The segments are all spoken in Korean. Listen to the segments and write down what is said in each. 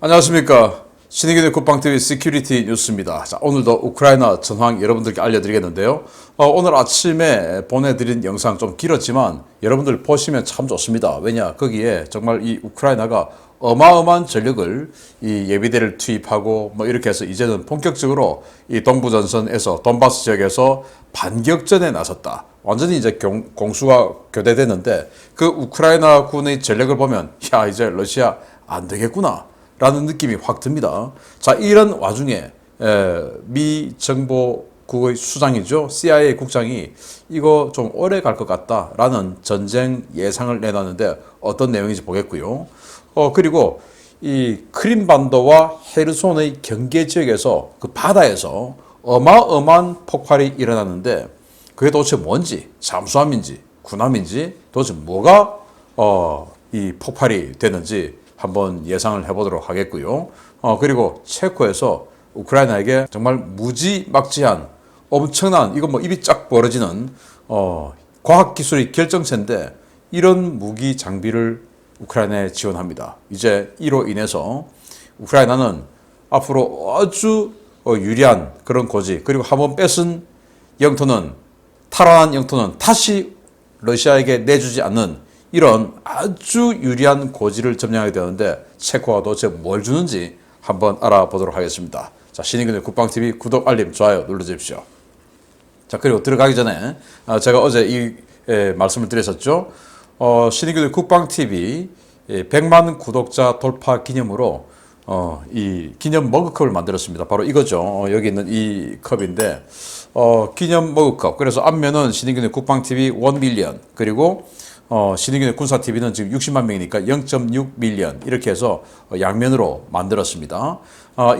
안녕하십니까. 신의균의 국방TV 시큐리티 뉴스입니다. 자, 오늘도 우크라이나 전황 여러분들께 알려드리겠는데요. 오늘 아침에 보내드린 영상 좀 길었지만 여러분들 보시면 참 좋습니다. 왜냐, 거기에 정말 이 우크라이나가 어마어마한 전력을 이 예비대를 투입하고 뭐 이렇게 해서 이제는 본격적으로 이 동부전선에서 돈바스 지역에서 반격전에 나섰다. 완전히 이제 공수가 교대되는데 그 우크라이나 군의 전력을 보면 야, 이제 러시아 안 되겠구나 라는 느낌이 확 듭니다. 자, 이런 와중에 미 정보국의 수장이죠. CIA 국장이 이거 좀 오래 갈 것 같다라는 전쟁 예상을 내놨는데 어떤 내용인지 보겠고요. 그리고 이 크림반도와 헤르손의 경계 지역에서 그 바다에서 어마어마한 폭발이 일어났는데 그게 도대체 뭔지, 잠수함인지 군함인지 도대체 뭐가 이 폭발이 되는지 한번 예상을 해보도록 하겠고요. 그리고 체코에서 우크라이나에게 정말 무지막지한 엄청난, 이건 뭐 입이 쫙 벌어지는 과학기술의 결정체인데 이런 무기 장비를 우크라이나에 지원합니다. 이제 이로 인해서 우크라이나는 앞으로 아주 유리한 그런 고지, 그리고 한번 뺏은 영토는, 탈환한 영토는 다시 러시아에게 내주지 않는 이런 아주 유리한 고지를 점령하게 되는데 체코가 도대체 뭘 주는지 한번 알아보도록 하겠습니다. 자, 신의균의 국방TV 구독, 알림, 좋아요 눌러주십시오. 자, 그리고 들어가기 전에 제가 어제 이 말씀을 드렸었죠. 신의균의 국방TV 100만 구독자 돌파 기념으로 이 기념 머그컵을 만들었습니다. 바로 이거죠. 여기 있는 이 컵인데 기념 머그컵. 그래서 앞면은 신의균의 국방TV 1밀리언, 그리고 신의균의 군사TV는 지금 60만 명이니까 0.6밀리언 이렇게 해서 양면으로 만들었습니다.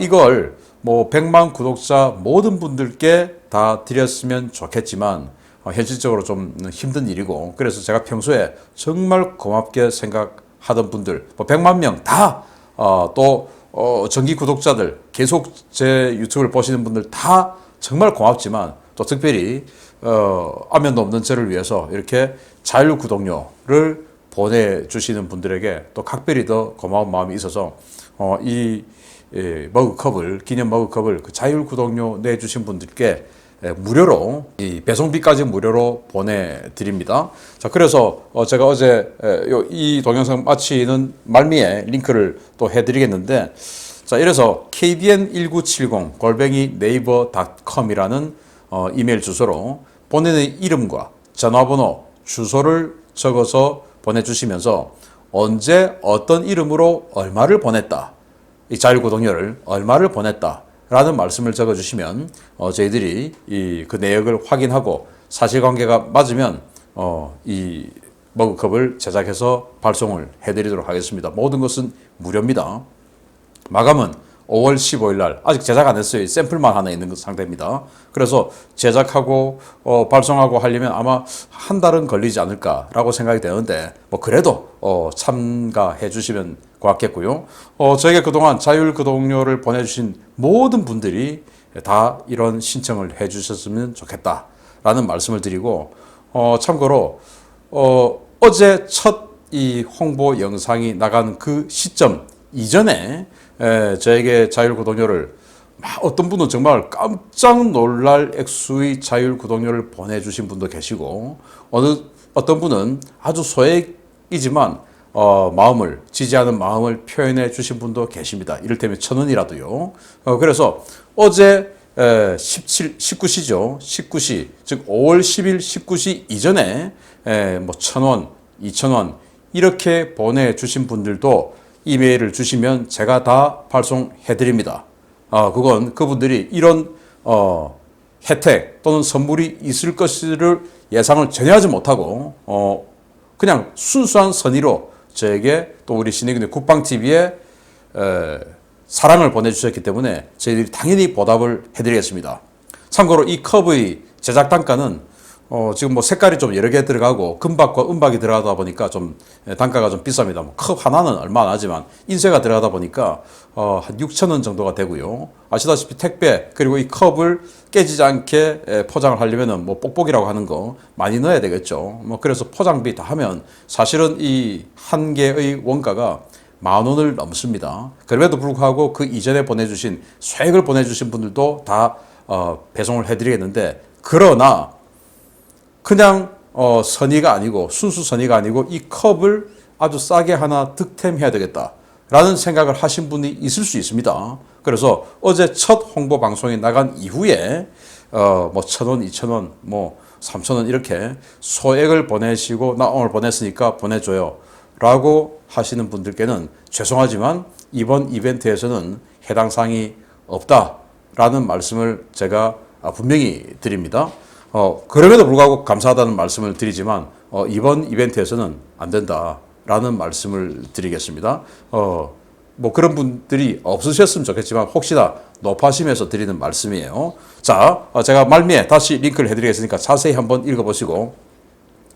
이걸 뭐 100만 구독자 모든 분들께 다 드렸으면 좋겠지만 현실적으로 좀 힘든 일이고, 그래서 제가 평소에 정말 고맙게 생각하던 분들, 뭐 100만 명 다 또 정기 구독자들, 계속 제 유튜브를 보시는 분들 다 정말 고맙지만 또 특별히 안면도 없는 저를 위해서 이렇게 자율구독료를 보내주시는 분들에게 또 각별히 더 고마운 마음이 있어서 이 머그컵을, 기념 머그컵을 그 자율구독료 내주신 분들께 무료로, 이 배송비까지 무료로 보내드립니다. 자, 그래서 제가 어제 이 동영상 마치는 말미에 링크를 또 해드리겠는데, 자, 이래서 kdn1970 네이버닷컴이라는 이메일 주소로 본인의 이름과 전화번호, 주소를 적어서 보내주시면서 언제 어떤 이름으로 얼마를 보냈다, 이 자율구독료를 얼마를 보냈다 라는 말씀을 적어주시면 저희들이 그 내역을 확인하고 사실관계가 맞으면 이 머그컵을 제작해서 발송을 해드리도록 하겠습니다. 모든 것은 무료입니다. 마감은 5월 15일 날, 아직 제작 안 했어요. 샘플만 하나 있는 상태입니다. 그래서 제작하고 발송하고 하려면 아마 한 달은 걸리지 않을까라고 생각이 되는데, 뭐 그래도 참가해 주시면 고맙겠고요. 저에게 그동안 자율구독료를 보내주신 모든 분들이 다 이런 신청을 해 주셨으면 좋겠다라는 말씀을 드리고, 참고로 어제 첫 이 홍보 영상이 나간 그 시점 이전에 저에게 자율구독료를, 어떤 분은 정말 깜짝 놀랄 액수의 자율구독료를 보내주신 분도 계시고, 어떤 분은 아주 소액이지만 마음을, 지지하는 마음을 표현해 주신 분도 계십니다. 이를테면 1,000원이라도요. 그래서 어제 19시죠. 19시, 즉 5월 10일 19시 이전에 뭐 1,000원, 2,000원 이렇게 보내주신 분들도 이메일을 주시면 제가 다 발송해 드립니다. 그건 그분들이 이런 혜택 또는 선물이 있을 것을 예상을 전혀 하지 못하고 그냥 순수한 선의로 저에게 또 우리 신의균의 국방TV에 사랑을 보내주셨기 때문에 저희들이 당연히 보답을 해드리겠습니다. 참고로 이 컵의 제작 단가는 지금 뭐 색깔이 좀 여러 개 들어가고 금박과 은박이 들어가다 보니까 좀 단가가 좀 비쌉니다. 뭐 컵 하나는 얼마 안 하지만 인쇄가 들어가다 보니까 한 6,000원 정도가 되고요. 아시다시피 택배, 그리고 이 컵을 깨지지 않게 포장을 하려면은 뭐 뽁뽁이라고 하는 거 많이 넣어야 되겠죠. 뭐 그래서 포장비 다 하면 사실은 이 한 개의 원가가 10,000원을 넘습니다. 그럼에도 불구하고 그 이전에 보내주신 소액을 보내주신 분들도 다 배송을 해드리겠는데, 그러나 그냥 선의가 아니고 순수 선의가 아니고 이 컵을 아주 싸게 하나 득템해야 되겠다라는 생각을 하신 분이 있을 수 있습니다. 그래서 어제 첫 홍보 방송이 나간 이후에 뭐 1,000원, 2,000원, 뭐 3,000원 이렇게 소액을 보내시고 나 오늘 보냈으니까 보내줘요 라고 하시는 분들께는 죄송하지만 이번 이벤트에서는 해당 사항이 없다라는 말씀을 제가 분명히 드립니다. 그럼에도 불구하고 감사하다는 말씀을 드리지만 이번 이벤트에서는 안 된다라는 말씀을 드리겠습니다. 뭐 그런 분들이 없으셨으면 좋겠지만 혹시나 높아심에서 드리는 말씀이에요. 자, 제가 말미에 다시 링크를 해드리겠으니까 자세히 한번 읽어보시고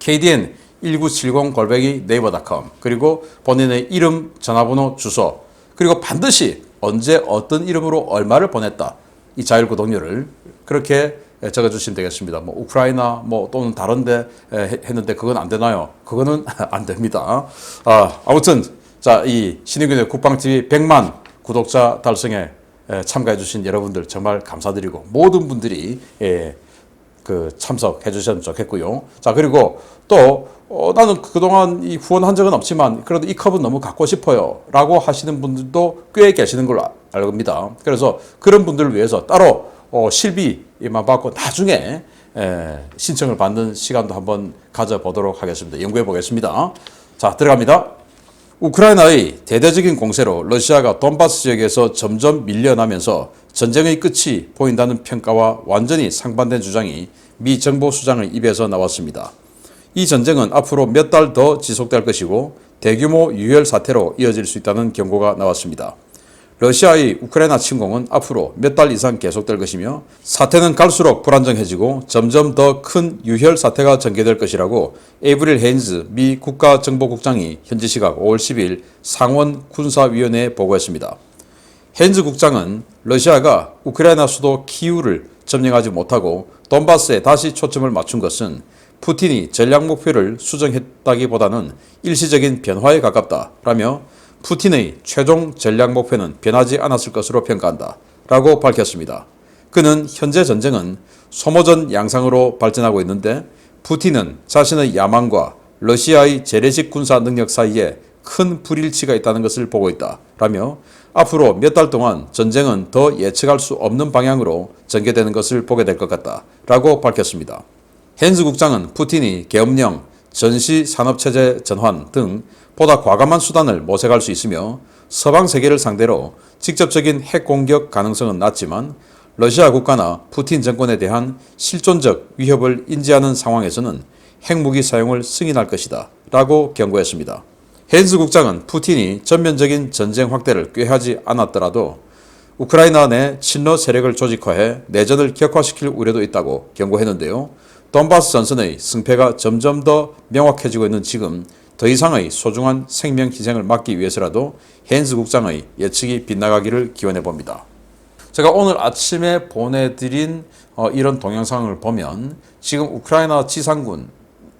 KDN 1970 네이버닷컴 그리고 본인의 이름, 전화번호, 주소 그리고 반드시 언제 어떤 이름으로 얼마를 보냈다 이 자율 구독료를 그렇게 적어주시면 되겠습니다. 뭐 우크라이나 뭐 또는 다른데 했는데 그건 안 되나요? 그거는 안 됩니다. 아무튼 자, 이 신의균의 국방TV 100만 구독자 달성에 참가해주신 여러분들 정말 감사드리고 모든 분들이 그 참석해주셨으면 좋겠고요. 자, 그리고 또 나는 그동안 이 후원한 적은 없지만 그래도 이 컵은 너무 갖고 싶어요 라고 하시는 분들도 꽤 계시는 걸로 알겁니다. 그래서 그런 분들을 위해서 따로 실비만 받고 나중에 신청을 받는 시간도 한번 가져보도록 하겠습니다. 연구해 보겠습니다. 자, 들어갑니다. 우크라이나의 대대적인 공세로 러시아가 돈바스 지역에서 점점 밀려나면서 전쟁의 끝이 보인다는 평가와 완전히 상반된 주장이 미 정보 수장의 입에서 나왔습니다. 이 전쟁은 앞으로 몇 달 더 지속될 것이고 대규모 유혈 사태로 이어질 수 있다는 경고가 나왔습니다. 러시아의 우크라이나 침공은 앞으로 몇 달 이상 계속될 것이며 사태는 갈수록 불안정해지고 점점 더 큰 유혈 사태가 전개될 것이라고 에이브릴 헤인즈 미 국가정보국장이 현지 시각 5월 10일 상원 군사위원회에 보고했습니다. 헤인즈 국장은 러시아가 우크라이나 수도 키이우를 점령하지 못하고 돈바스에 다시 초점을 맞춘 것은 푸틴이 전략 목표를 수정했다기보다는 일시적인 변화에 가깝다라며 푸틴의 최종 전략 목표는 변하지 않았을 것으로 평가한다 라고 밝혔습니다. 그는 현재 전쟁은 소모전 양상으로 발전하고 있는데 푸틴은 자신의 야망과 러시아의 재래식 군사 능력 사이에 큰 불일치가 있다는 것을 보고 있다 라며 앞으로 몇 달 동안 전쟁은 더 예측할 수 없는 방향으로 전개되는 것을 보게 될 것 같다 라고 밝혔습니다. 헤인즈 국장은 푸틴이 계엄령, 전시산업체제 전환 등 보다 과감한 수단을 모색할 수 있으며 서방 세계를 상대로 직접적인 핵 공격 가능성은 낮지만 러시아 국가나 푸틴 정권에 대한 실존적 위협을 인지하는 상황에서는 핵무기 사용을 승인할 것이다 라고 경고했습니다. 헤인즈 국장은 푸틴이 전면적인 전쟁 확대를 꾀하지 않았더라도 우크라이나 내 친러 세력을 조직화해 내전을 격화시킬 우려도 있다고 경고했는데요. 돈바스 전선의 승패가 점점 더 명확해지고 있는 지금 더 이상의 소중한 생명 희생을 막기 위해서라도 헤인즈 국장의 예측이 빗나가기를 기원해 봅니다. 제가 오늘 아침에 보내드린 이런 동영상을 보면 지금 우크라이나 지상군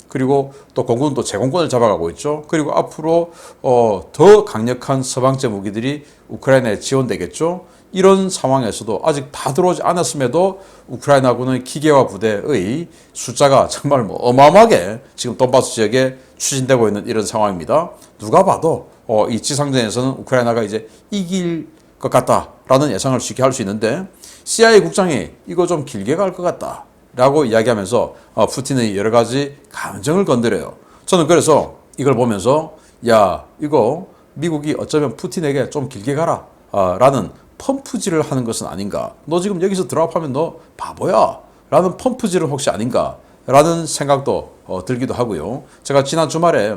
그리고 또 공군은 또 제공권을 잡아가고 있죠. 그리고 앞으로 더 강력한 서방제 무기들이 우크라이나에 지원되겠죠. 이런 상황에서도 아직 다 들어오지 않았음에도 우크라이나군의 기계화 부대의 숫자가 정말 어마어마하게 지금 돈바스 지역에 추진되고 있는 이런 상황입니다. 누가 봐도 이 지상전에서는 우크라이나가 이제 이길 것 같다라는 예상을 쉽게 할 수 있는데 CIA 국장이 이거 좀 길게 갈 것 같다 라고 이야기하면서 푸틴의 여러 가지 감정을 건드려요. 저는 그래서 이걸 보면서 야 이거 미국이 어쩌면 푸틴에게 좀 길게 가라 라는 펌프질을 하는 것은 아닌가. 너 지금 여기서 드랍하면 너 바보야 라는 펌프질은 혹시 아닌가 라는 생각도 들기도 하고요. 제가 지난 주말에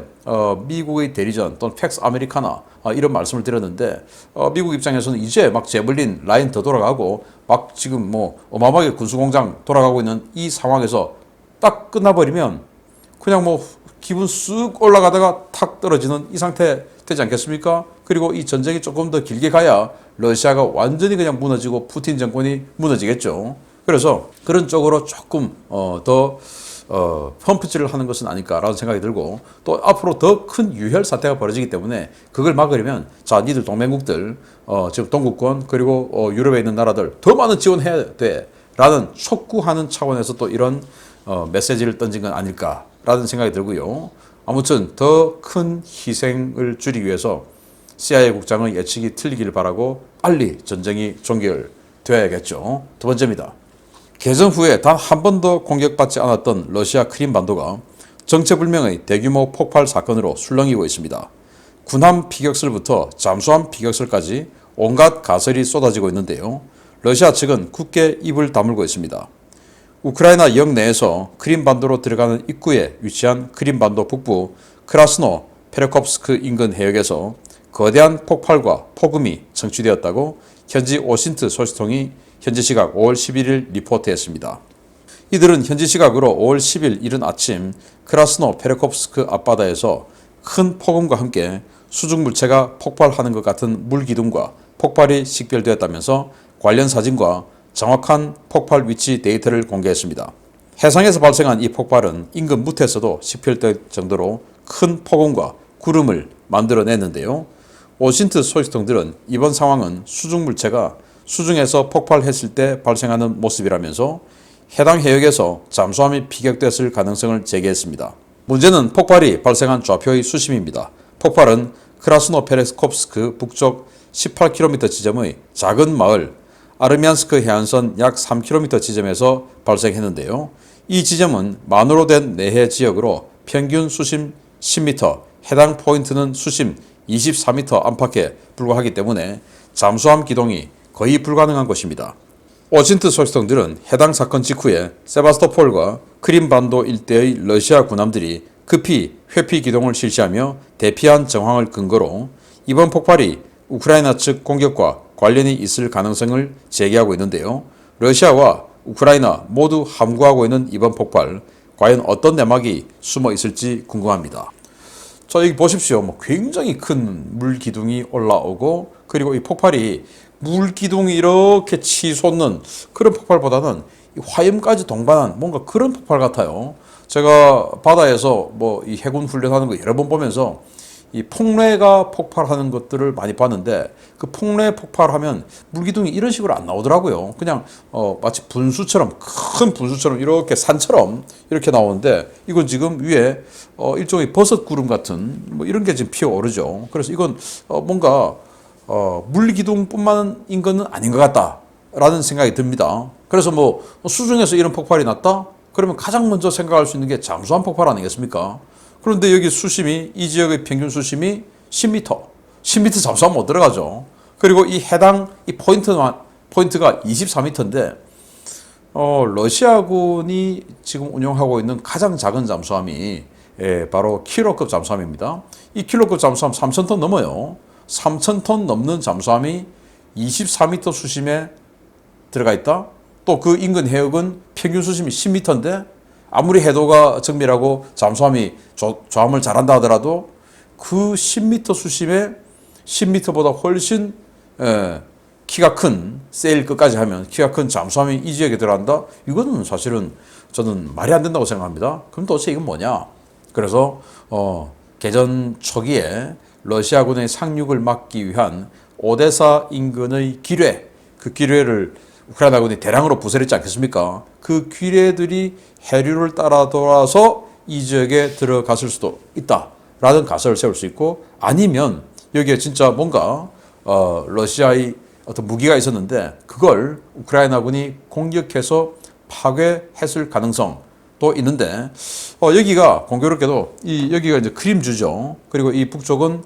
미국의 대리전 또는 팩스 아메리카나 이런 말씀을 드렸는데 미국 입장에서는 이제 막 제블린 라인 더 돌아가고 막 지금 뭐 어마어마하게 군수공장 돌아가고 있는 이 상황에서 딱 끝나버리면 그냥 뭐 기분 쑥 올라가다가 탁 떨어지는 이 상태 되지 않겠습니까? 그리고 이 전쟁이 조금 더 길게 가야 러시아가 완전히 그냥 무너지고 푸틴 정권이 무너지겠죠. 그래서 그런 쪽으로 조금 더 펌프질을 하는 것은 아닐까라는 생각이 들고, 또 앞으로 더 큰 유혈 사태가 벌어지기 때문에 그걸 막으려면 자, 니들 동맹국들, 지금 동구권 그리고 유럽에 있는 나라들 더 많은 지원해야 돼라는 촉구하는 차원에서 또 이런 메시지를 던진 건 아닐까라는 생각이 들고요. 아무튼 더 큰 희생을 줄이기 위해서 CIA 국장의 예측이 틀리기를 바라고 빨리 전쟁이 종결되어야겠죠. 두 번째입니다. 개전 후에 단 한 번도 공격받지 않았던 러시아 크림반도가 정체불명의 대규모 폭발 사건으로 술렁이고 있습니다. 군함 피격설부터 잠수함 피격설까지 온갖 가설이 쏟아지고 있는데요. 러시아 측은 굳게 입을 다물고 있습니다. 우크라이나 영내에서 크림반도로 들어가는 입구에 위치한 크림반도 북부 크라스노 페레콥스크 인근 해역에서 거대한 폭발과 폭음이 청취되었다고 현지 오신트 소식통이 현지 시각 5월 11일 리포트했습니다. 이들은 현지 시각으로 5월 10일 이른 아침 크라스노 페레콥스크 앞바다에서 큰 폭음과 함께 수중물체가 폭발하는 것 같은 물기둥과 폭발이 식별되었다면서 관련 사진과 정확한 폭발 위치 데이터를 공개했습니다. 해상에서 발생한 이 폭발은 인근 무트에서도 식별될 정도로 큰 폭음과 구름을 만들어냈는데요. 오신트 소식통들은 이번 상황은 수중물체가 수중에서 폭발했을 때 발생하는 모습이라면서 해당 해역에서 잠수함이 피격됐을 가능성을 제기했습니다. 문제는 폭발이 발생한 좌표의 수심입니다. 폭발은 크라스노 페레콥스크 북쪽 18km 지점의 작은 마을 아르미안스크 해안선 약 3km 지점에서 발생했는데요. 이 지점은 만으로 된 내해 지역으로 평균 수심 10m, 해당 포인트는 수심 24m 안팎에 불과하기 때문에 잠수함 기동이 거의 불가능한 것입니다. 오신트 소식통들은 해당 사건 직후에 세바스토폴과 크림반도 일대의 러시아 군함들이 급히 회피 기동을 실시하며 대피한 정황을 근거로 이번 폭발이 우크라이나 측 공격과 관련이 있을 가능성을 제기하고 있는데요. 러시아와 우크라이나 모두 함구하고 있는 이번 폭발, 과연 어떤 내막이 숨어 있을지 궁금합니다. 자, 여기 보십시오. 굉장히 큰 물기둥이 올라오고, 그리고 이 폭발이 물기둥이 이렇게 치솟는 그런 폭발보다는 화염까지 동반한 뭔가 그런 폭발 같아요. 제가 바다에서 이 해군 훈련하는 거 여러 번 보면서 이 폭뢰가 폭발하는 것들을 많이 봤는데, 그 폭뢰 폭발하면 물기둥이 이런 식으로 안 나오더라고요. 그냥 마치 분수처럼, 큰 분수처럼 이렇게 산처럼 이렇게 나오는데, 이건 지금 위에 일종의 버섯 구름 같은 이런 게 지금 피어오르죠. 그래서 이건 뭔가 물기둥뿐만인 것은 아닌 것 같다라는 생각이 듭니다. 그래서 수중에서 이런 폭발이 났다? 그러면 가장 먼저 생각할 수 있는 게 잠수함 폭발 아니겠습니까? 그런데 여기 수심이, 이 지역의 평균 수심이 10m. 10m 잠수함 못 들어가죠. 그리고 이 해당 이 포인트가 24m인데, 러시아군이 지금 운용하고 있는 가장 작은 잠수함이 바로 킬로급 잠수함입니다. 이 킬로급 잠수함 3,000톤 넘어요. 3,000톤 넘는 잠수함이 24m 수심에 들어가 있다? 또 그 인근 해역은 평균 수심이 10m인데, 아무리 해도가 정밀하고 잠수함이 조함을 잘한다 하더라도 그 10m 수심에 10m보다 훨씬 키가 큰 세일 끝까지 하면 키가 큰 잠수함이 이 지역에 들어간다? 이거는 사실은 저는 말이 안 된다고 생각합니다. 그럼 도대체 이건 뭐냐? 그래서 개전 초기에 러시아군의 상륙을 막기 위한 오데사 인근의 기뢰, 그 기뢰를 우크라이나군이 대량으로 부설했지 않겠습니까? 그 기뢰들이 해류를 따라 돌아서 이 지역에 들어갔을 수도 있다라는 가설을 세울 수 있고, 아니면 여기에 진짜 뭔가 러시아의 어떤 무기가 있었는데 그걸 우크라이나군이 공격해서 파괴했을 가능성도 있는데, 여기가 공교롭게도 여기가 이제 크림주죠. 그리고 이 북쪽은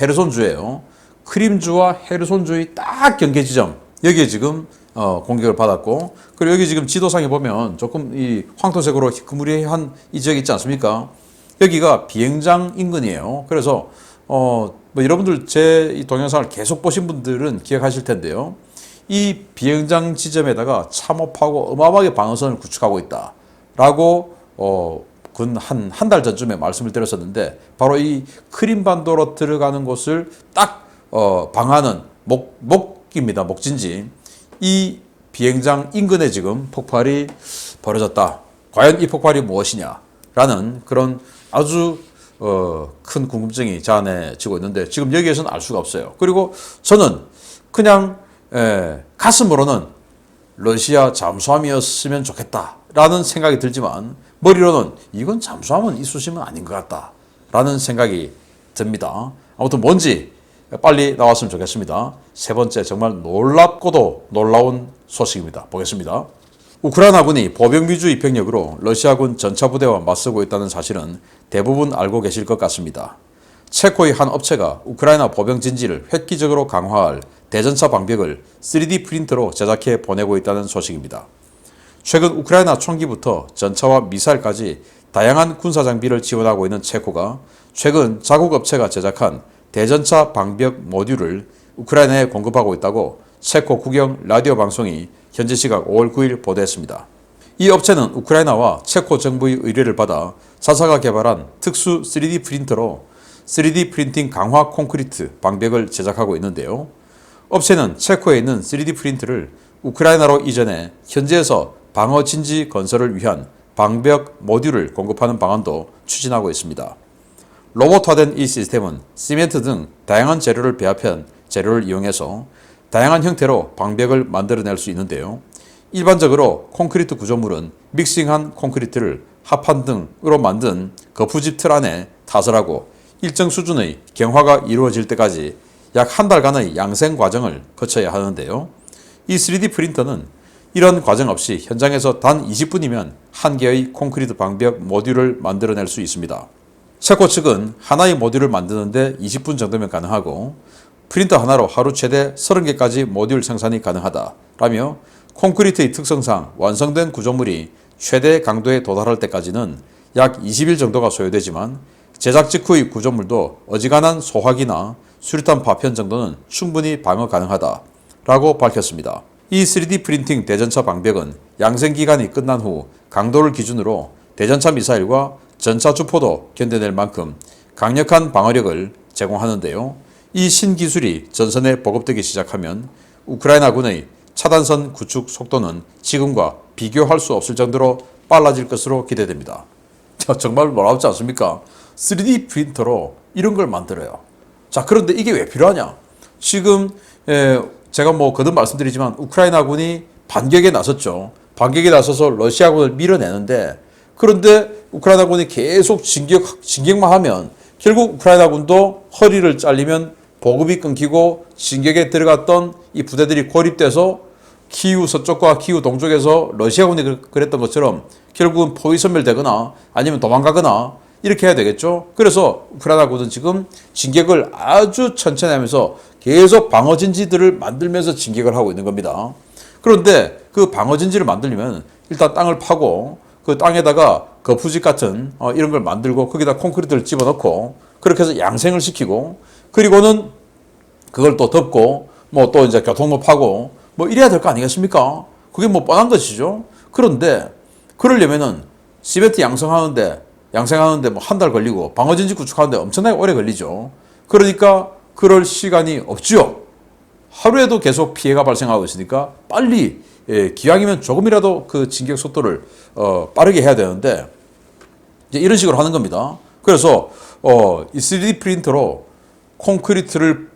헤르손주예요. 크림주와 헤르손주의 딱 경계 지점, 여기에 지금 공격을 받았고, 그리고 여기 지금 지도상에 보면 조금 이 황토색으로 흐무리한 이 지역이 있지 않습니까? 여기가 비행장 인근이에요. 그래서 여러분들 제 이 동영상을 계속 보신 분들은 기억하실 텐데요. 이 비행장 지점에다가 참호파고 어마어마하게 방어선을 구축하고 있다라고 한 달 전쯤에 말씀을 드렸었는데, 바로 이 크림반도로 들어가는 곳을 딱 방하는 목입니다. 목진지. 이 비행장 인근에 지금 폭발이 벌어졌다. 과연 이 폭발이 무엇이냐라는 그런 아주 큰 궁금증이 자아내지고 있는데 지금 여기에서는 알 수가 없어요. 그리고 저는 그냥 가슴으로는 러시아 잠수함이었으면 좋겠다라는 생각이 들지만 머리로는 이건 잠수함은 이쑤시개는 아닌 것 같다라는 생각이 듭니다. 아무튼 뭔지 빨리 나왔으면 좋겠습니다. 세 번째 정말 놀랍고도 놀라운 소식입니다. 보겠습니다. 우크라이나군이 보병위주의 병력으로 러시아군 전차부대와 맞서고 있다는 사실은 대부분 알고 계실 것 같습니다. 체코의 한 업체가 우크라이나 보병 진지를 획기적으로 강화할 대전차 방벽을 3D 프린터로 제작해 보내고 있다는 소식입니다. 최근 우크라이나 총기부터 전차와 미사일까지 다양한 군사 장비를 지원하고 있는 체코가 최근 자국 업체가 제작한 대전차 방벽 모듈을 우크라이나에 공급하고 있다고 체코 국영 라디오 방송이 현지 시각 5월 9일 보도했습니다. 이 업체는 우크라이나와 체코 정부의 의뢰를 받아 자사가 개발한 특수 3D 프린터로 3D 프린팅 강화 콘크리트 방벽을 제작하고 있는데요. 업체는 체코에 있는 3D 프린터를 우크라이나로 이전해 현지에서 방어 진지 건설을 위한 방벽 모듈을 공급하는 방안도 추진하고 있습니다. 로봇화된 이 시스템은 시멘트 등 다양한 재료를 배합한 재료를 이용해서 다양한 형태로 방벽을 만들어낼 수 있는데요. 일반적으로 콘크리트 구조물은 믹싱한 콘크리트를 합판 등으로 만든 거푸집 틀 안에 타설하고 일정 수준의 경화가 이루어질 때까지 약 한 달간의 양생 과정을 거쳐야 하는데요. 이 3D 프린터는 이런 과정 없이 현장에서 단 20분이면 한 개의 콘크리트 방벽 모듈을 만들어낼 수 있습니다. 체코 측은 하나의 모듈을 만드는데 20분 정도면 가능하고 프린터 하나로 하루 최대 30개까지 모듈 생산이 가능하다라며 콘크리트의 특성상 완성된 구조물이 최대 강도에 도달할 때까지는 약 20일 정도가 소요되지만 제작 직후의 구조물도 어지간한 소화기나 수류탄 파편 정도는 충분히 방어 가능하다라고 밝혔습니다. 이 3D 프린팅 대전차 방벽은 양생 기간이 끝난 후 강도를 기준으로 대전차 미사일과 전차 주포도 견뎌낼 만큼 강력한 방어력을 제공하는데요. 이 신기술이 전선에 보급되기 시작하면 우크라이나군의 차단선 구축 속도는 지금과 비교할 수 없을 정도로 빨라질 것으로 기대됩니다. 정말 놀랍지 않습니까? 3D 프린터로 이런 걸 만들어요. 자, 그런데 이게 왜 필요하냐? 지금 제가 거듭 말씀드리지만 우크라이나군이 반격에 나섰죠. 반격에 나서서 러시아군을 밀어내는데 그런데 우크라이나군이 계속 진격만 하면 결국 우크라이나군도 허리를 잘리면 보급이 끊기고 진격에 들어갔던 이 부대들이 고립돼서 키우 서쪽과 키우 동쪽에서 러시아군이 그랬던 것처럼 결국은 포위선멸되거나 아니면 도망가거나 이렇게 해야 되겠죠. 그래서 우크라이나군은 지금 진격을 아주 천천히 하면서 계속 방어진지들을 만들면서 진격을 하고 있는 겁니다. 그런데 그 방어진지를 만들려면 일단 땅을 파고 그 땅에다가 거푸집 같은 이런 걸 만들고 거기다 콘크리트를 집어넣고 그렇게 해서 양생을 시키고 그리고는 그걸 또 덮고 또 이제 교통로 파고 이래야 될 거 아니겠습니까? 그게 뻔한 것이죠. 그런데 그러려면은 시멘트 양성하는데 한 달 걸리고 방어진지 구축하는데 엄청나게 오래 걸리죠. 그러니까 그럴 시간이 없죠. 하루에도 계속 피해가 발생하고 있으니까 빨리 기왕이면 조금이라도 그 진격 속도를 빠르게 해야 되는데 이제 이런 식으로 하는 겁니다. 그래서 이 3D 프린터로 콘크리트를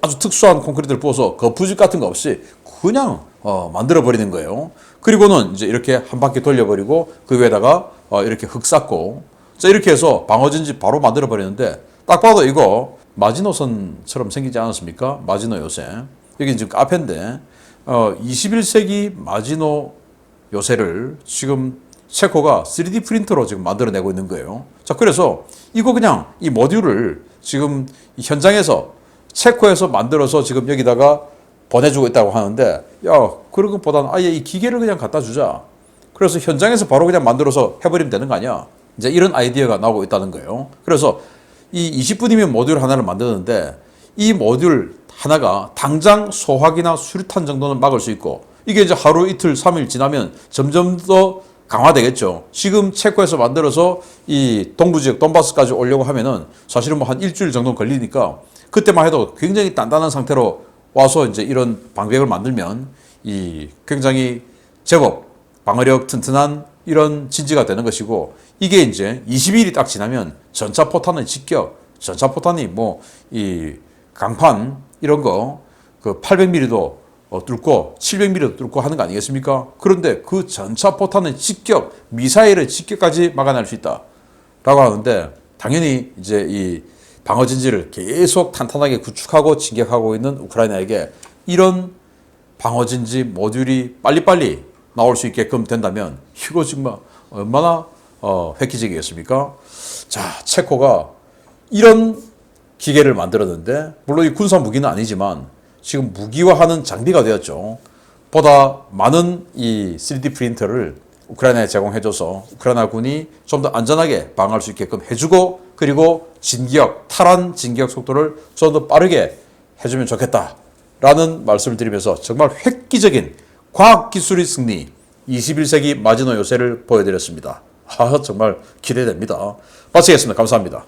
아주 특수한 콘크리트를 부어서 거푸집 같은 거 없이 그냥 만들어 버리는 거예요. 그리고는 이제 이렇게 한 바퀴 돌려버리고 그 위에다가 이렇게 흙 쌓고 자 이렇게 해서 방어진지 바로 만들어 버리는데 딱 봐도 이거 마지노선처럼 생기지 않았습니까? 마지노 요새 여기 지금 카페인데 21세기 마지노 요새를 지금 체코가 3D 프린터로 지금 만들어내고 있는 거예요. 자 그래서 이거 그냥 이 모듈을 지금 현장에서 체코에서 만들어서 지금 여기다가 보내주고 있다고 하는데 그런 것보다는 아예 이 기계를 그냥 갖다 주자. 그래서 현장에서 바로 그냥 만들어서 해버리면 되는 거 아니야. 이제 이런 아이디어가 나오고 있다는 거예요. 그래서 이 20분이면 모듈 하나를 만드는데 이 모듈 하나가 당장 소화기나 수류탄 정도는 막을 수 있고 이게 이제 하루 이틀 3일 지나면 점점 더 강화되겠죠. 지금 체코에서 만들어서 이 동부 지역 돈바스까지 오려고 하면은 사실은 한 일주일 정도 걸리니까 그때만 해도 굉장히 단단한 상태로 와서 이제 이런 방벽을 만들면 이 굉장히 제법 방어력 튼튼한 이런 진지가 되는 것이고, 이게 이제 20일이 딱 지나면 전차포탄의 직격, 전차포탄이 뭐 이 강판 이런 거 그 800mm도 뚫고 700mm도 뚫고 하는 거 아니겠습니까? 그런데 그 전차포탄의 직격, 미사일의 직격까지 막아낼 수 있다라고 하는데, 당연히 이제 이 방어진지를 계속 탄탄하게 구축하고 진격하고 있는 우크라이나에게 이런 방어진지 모듈이 빨리빨리 나올 수 있게끔 된다면 이거 정말 얼마나 획기적이겠습니까? 자, 체코가 이런 기계를 만들었는데, 물론 이 군사 무기는 아니지만 지금 무기화하는 장비가 되었죠. 보다 많은 이 3D 프린터를 우크라이나에 제공해줘서 우크라이나 군이 좀 더 안전하게 방어할 수 있게끔 해주고, 그리고 진격, 탈환 진격 속도를 좀 더 빠르게 해주면 좋겠다라는 말씀을 드리면서 정말 획기적인 과학기술의 승리, 21세기 마지노 요새를 보여드렸습니다. 정말 기대됩니다. 마치겠습니다. 감사합니다.